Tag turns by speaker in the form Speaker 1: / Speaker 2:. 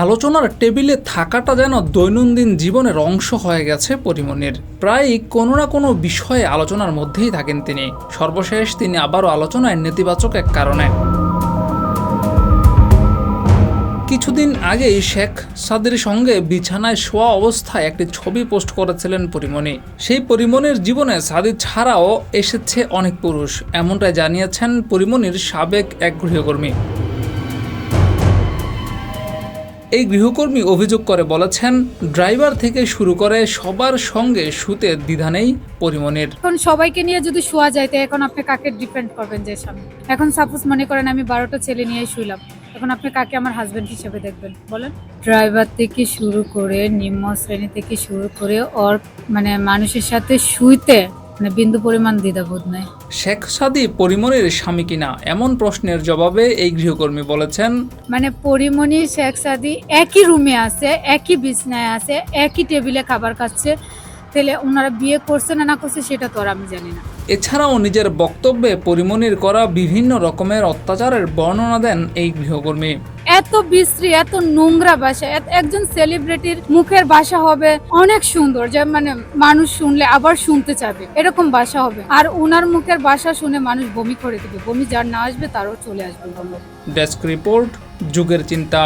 Speaker 1: আলোচনার টেবিলে থাকাটা যেন দৈনন্দিন জীবনের অংশ হয়ে গেছে পরিমণির। প্রায়ই কোনো না কোনো বিষয়ে আলোচনার মধ্যেই থাকেন তিনি। সর্বশেষ তিনি আবারও আলোচনায় নেতিবাচক এক কারণে। কিছুদিন আগেই শেখ সাদির সঙ্গে বিছানায় শোয়া অবস্থায় একটি ছবি পোস্ট করেছিলেন পরিমণি। সেই পরিমণির জীবনে সাদি ছাড়াও এসেছে অনেক পুরুষ, এমনটাই জানিয়েছেন পরিমণির সাবেক এক গৃহকর্মী। এই গৃহকর্মী অভিযোগ করে বলেছেন, ড্রাইভার থেকে শুরু করে সবার সঙ্গে শুতে দ্বিধা নেই পরিমণির।
Speaker 2: এখন সবাইকে নিয়ে যদি শোয়া যায়, তো এখন আপনি কাকে ডিপেন্ড করবেন যে সামনে? এখন সাপোজ মনে করেন আমি 12টা ছেলে নিয়ে শুইলাম, এখন আপনি কাকে আমার হাজবেন্ড হিসেবে দেখবেন বলেন? ড্রাইভার থেকে শুরু করে নিম্ন শ্রেণী থেকে শুরু করে ওর মানে মানুষের সাথে শুইতে মানে বিন্দু পরিমাণ দ্বিধাবোধ নাই।
Speaker 1: শেখ সাদি পরিমণির স্বামী কিনা এমন প্রশ্নের জবাবে এই গৃহকর্মী বলেছেন,
Speaker 2: মানে পরিমণি শেখ সাদি একই রুমে আছে, একই বিছনায় আছে, একই টেবিলে খাবার খাচ্ছে, তাহলে ওনারা বিয়ে করছে না করছে সেটা তো আর আমি জানি না।
Speaker 1: এছাড়াও নিজের বক্তব্যে পরিমণির করা বিভিন্ন রকমের অত্যাচারের বর্ণনা দেন এই গৃহকর্মী।
Speaker 2: এত বিশ্রী, এত নোংরা ভাষা, একজন সেলিব্রিটির মুখের ভাষা হবে অনেক সুন্দর, যে মানে মানুষ শুনলে আবার শুনতে চাবে, এরকম ভাষা হবে। আর ওনার মুখের ভাষা শুনে মানুষ বমি করে দেবে। বমি যার না আসবে তারও চলে আসবে।
Speaker 1: ডেস্ক রিপোর্ট, যুগের চিন্তা।